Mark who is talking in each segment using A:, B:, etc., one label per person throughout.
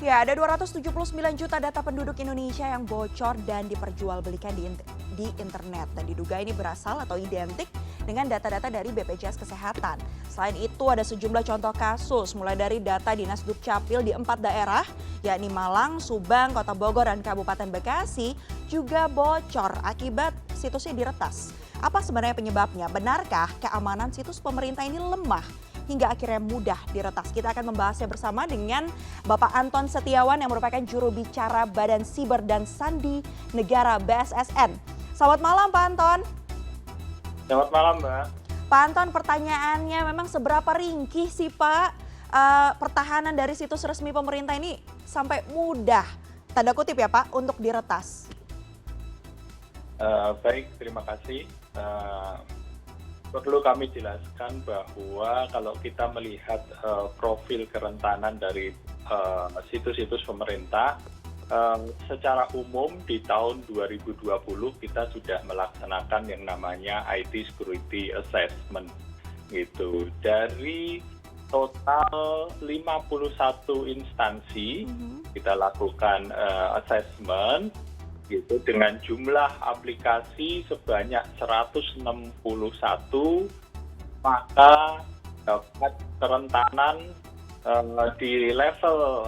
A: Ya, ada 279 juta data penduduk Indonesia yang bocor dan diperjualbelikan di internet. Dan diduga ini berasal atau identik dengan data-data dari BPJS Kesehatan. Selain itu ada sejumlah contoh kasus, mulai dari data Dinas Dukcapil di 4 daerah, yakni Malang, Subang, Kota Bogor, dan Kabupaten Bekasi, juga bocor akibat situsnya diretas. Apa sebenarnya penyebabnya? Benarkah keamanan situs pemerintah ini lemah hingga akhirnya mudah diretas? Kita akan membahasnya bersama dengan Bapak Anton Setiawan yang merupakan juru bicara Badan Siber dan Sandi Negara BSSN. Selamat malam Pak Anton.
B: Selamat malam Mbak.
A: Pak Anton, pertanyaannya memang seberapa ringkih sih Pak pertahanan dari situs resmi pemerintah ini sampai mudah, tanda kutip ya Pak, untuk diretas?
B: Baik, terima kasih. Perlu kami jelaskan bahwa kalau kita melihat profil kerentanan dari situs-situs pemerintah, secara umum di tahun 2020 kita sudah melaksanakan yang namanya IT Security Assessment gitu. Dari total 51 instansi kita lakukan assessment gitu dengan jumlah aplikasi sebanyak 161, maka dapat kerentanan di level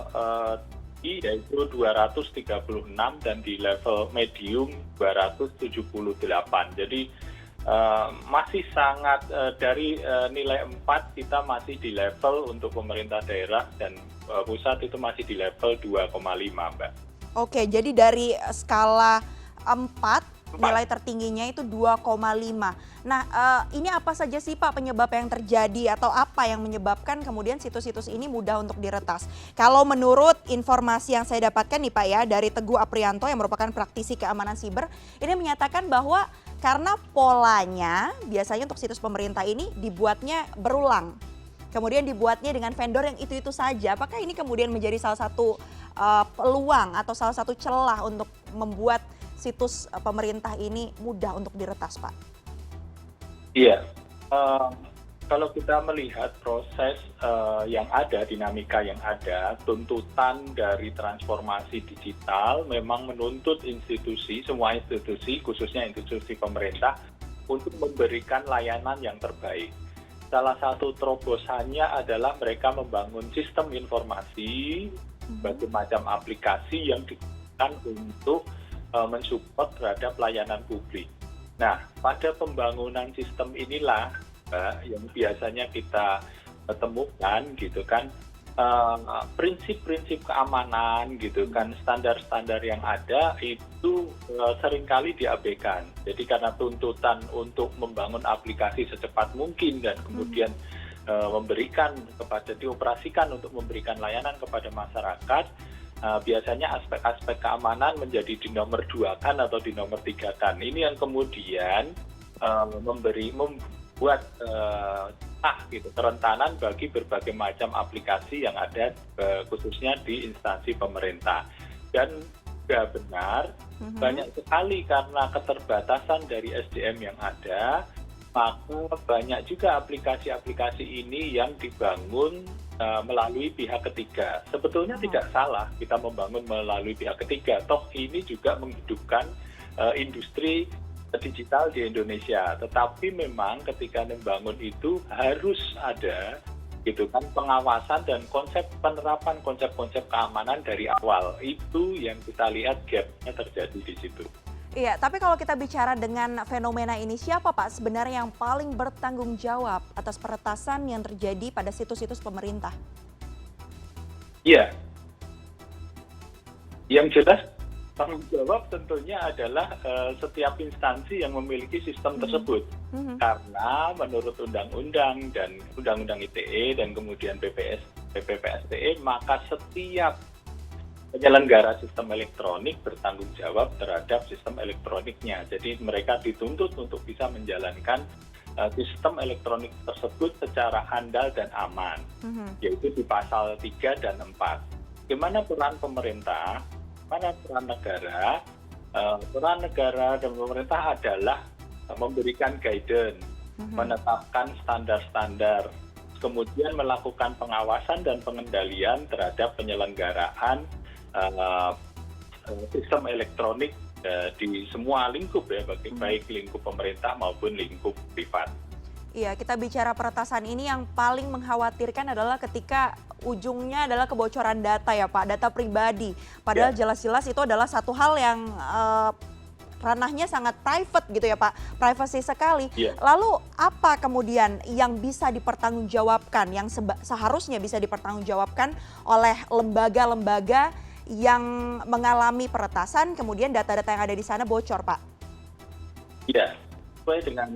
B: yaitu 236 dan di level medium 278. Jadi masih sangat dari nilai 4 kita masih di level untuk pemerintah daerah dan pusat itu masih di level 2,5 Mbak.
A: Oke, jadi dari skala 4, nilai tertingginya itu 2,5. Nah, ini apa saja sih Pak penyebab yang terjadi atau apa yang menyebabkan kemudian situs-situs ini mudah untuk diretas? Kalau menurut informasi yang saya dapatkan nih Pak ya, dari Teguh Aprianto yang merupakan praktisi keamanan siber, ini menyatakan bahwa karena polanya biasanya untuk situs pemerintah ini dibuatnya berulang. Kemudian dibuatnya dengan vendor yang itu-itu saja. Apakah ini kemudian menjadi salah satu peluang atau salah satu celah untuk membuat situs pemerintah ini mudah untuk diretas, Pak?
B: Iya, kalau kita melihat proses yang ada, dinamika yang ada, tuntutan dari transformasi digital memang menuntut institusi, semua institusi, khususnya institusi pemerintah, untuk memberikan layanan yang terbaik. Salah satu terobosannya adalah mereka membangun sistem informasi, berbagai macam aplikasi yang digunakan untuk mensupport terhadap layanan publik. Nah, pada pembangunan sistem inilah yang biasanya kita temukan gitu kan, prinsip-prinsip keamanan gitu kan, standar-standar yang ada itu seringkali diabaikan. Jadi karena tuntutan untuk membangun aplikasi secepat mungkin dan kemudian memberikan kepada dioperasikan untuk memberikan layanan kepada masyarakat, biasanya aspek-aspek keamanan menjadi di nomor 2-kan atau di nomor 3-kan. Ini yang kemudian membuat gitu kerentanan bagi berbagai macam aplikasi yang ada khususnya di instansi pemerintah. Dan sudah benar, banyak sekali karena keterbatasan dari SDM yang ada, maka banyak juga aplikasi-aplikasi ini yang dibangun melalui pihak ketiga. Sebetulnya tidak salah kita membangun melalui pihak ketiga, toh ini juga menghidupkan industri digital di Indonesia. Tetapi memang ketika membangun itu harus ada gitu kan pengawasan dan penerapan konsep-konsep keamanan dari awal. Itu yang kita lihat gap-nya terjadi di situ.
A: Iya, tapi kalau kita bicara dengan fenomena ini, siapa Pak sebenarnya yang paling bertanggung jawab atas peretasan yang terjadi pada situs-situs pemerintah?
B: Iya, yang jelas tanggung jawab tentunya adalah setiap instansi yang memiliki sistem tersebut. Karena menurut undang-undang dan undang-undang ITE dan kemudian PPPSTE, maka setiap penyelenggara sistem elektronik bertanggung jawab terhadap sistem elektroniknya. Jadi mereka dituntut untuk bisa menjalankan sistem elektronik tersebut secara handal dan aman, yaitu di pasal 3 dan 4. Bagaimana peran pemerintah, mana peran negara? Peran negara dan pemerintah adalah memberikan guidance, menetapkan standar-standar kemudian melakukan pengawasan dan pengendalian terhadap penyelenggaraan sistem elektronik di semua lingkup ya, baik lingkup pemerintah maupun lingkup privat.
A: Iya, kita bicara peretasan ini yang paling mengkhawatirkan adalah ketika ujungnya adalah kebocoran data ya Pak, data pribadi. Padahal jelas-jelas itu adalah satu hal yang ranahnya sangat private gitu ya Pak, privacy sekali. Lalu apa kemudian yang bisa dipertanggungjawabkan, yang seharusnya bisa dipertanggungjawabkan oleh lembaga-lembaga yang mengalami peretasan, kemudian data-data yang ada di sana bocor Pak?
B: Iya, sesuai dengan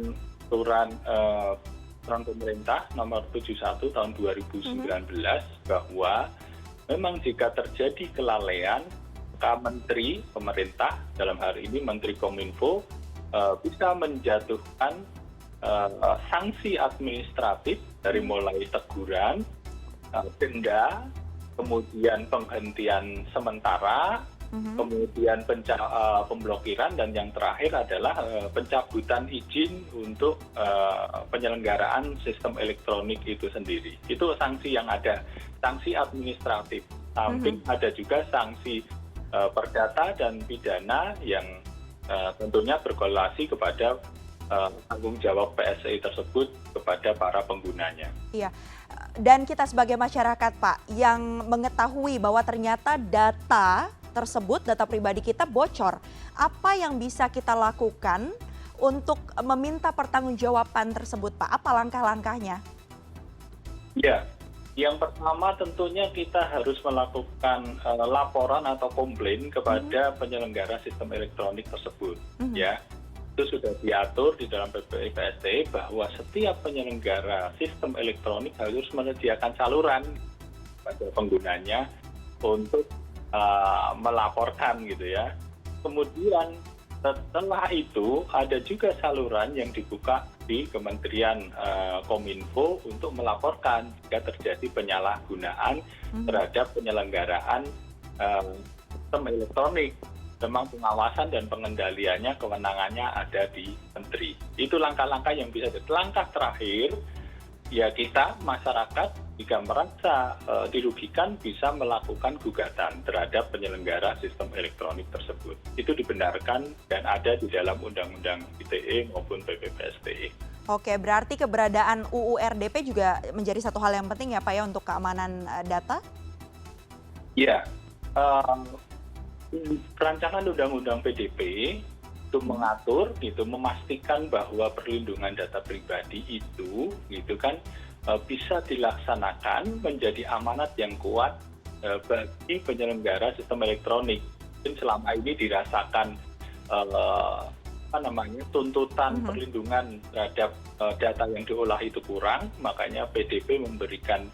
B: aturan pemerintah nomor 71 tahun 2019 bahwa memang jika terjadi kelalaian, maka menteri pemerintah dalam hal ini Menteri Kominfo bisa menjatuhkan sanksi administratif dari mulai teguran, denda, kemudian penghentian sementara, kemudian pemblokiran, dan yang terakhir adalah pencabutan izin untuk penyelenggaraan sistem elektronik itu sendiri. Itu sanksi yang ada, sanksi administratif. Samping ada juga sanksi perdata dan pidana yang tentunya berkorelasi kepada tanggung jawab PSI tersebut kepada para penggunanya.
A: Iya. Dan kita sebagai masyarakat Pak yang mengetahui bahwa ternyata data tersebut, data pribadi kita bocor, apa yang bisa kita lakukan untuk meminta pertanggungjawaban tersebut Pak? Apa langkah-langkahnya?
B: Ya, yang pertama tentunya kita harus melakukan laporan atau komplain kepada penyelenggara sistem elektronik tersebut. Ya, itu sudah diatur di dalam PPI PSTI bahwa setiap penyelenggara sistem elektronik harus menyediakan saluran pada penggunanya untuk melaporkan gitu ya. Kemudian setelah itu ada juga saluran yang dibuka di Kementerian Kominfo untuk melaporkan jika terjadi penyalahgunaan terhadap penyelenggaraan sistem elektronik. Memang pengawasan dan pengendaliannya, kewenangannya ada di menteri. Itu langkah-langkah yang bisa. Langkah terakhir, ya kita masyarakat jika merasa dirugikan bisa melakukan gugatan terhadap penyelenggara sistem elektronik tersebut. Itu dibenarkan dan ada di dalam Undang-Undang ITE maupun PPPSTI.
A: Oke, berarti keberadaan UU RDP juga menjadi satu hal yang penting ya Pak ya untuk keamanan data?
B: Iya. Rancangan Undang-Undang PDP itu mengatur, gitu, memastikan bahwa perlindungan data pribadi itu, gitu kan, bisa dilaksanakan menjadi amanat yang kuat bagi penyelenggara sistem elektronik. Dan selama ini dirasakan tuntutan perlindungan terhadap data yang diolah itu kurang, makanya PDP memberikan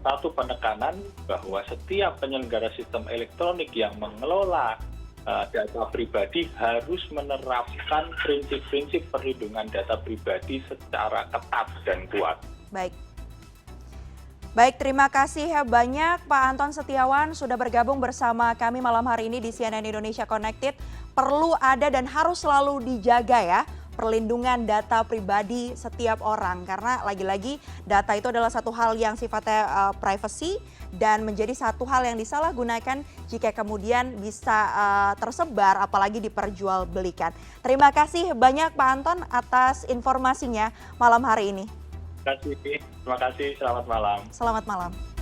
B: satu penekanan bahwa setiap penyelenggara sistem elektronik yang mengelola data pribadi harus menerapkan prinsip-prinsip perlindungan data pribadi secara ketat dan kuat.
A: Baik, terima kasih banyak Pak Anton Setiawan sudah bergabung bersama kami malam hari ini di CNN Indonesia Connected. Perlu ada dan harus selalu dijaga ya perlindungan data pribadi setiap orang, karena lagi-lagi data itu adalah satu hal yang sifatnya privacy dan menjadi satu hal yang disalahgunakan jika kemudian bisa tersebar apalagi diperjualbelikan. Terima kasih banyak Pak Anton atas informasinya malam hari ini.
B: Terima kasih, selamat malam.
A: Selamat malam.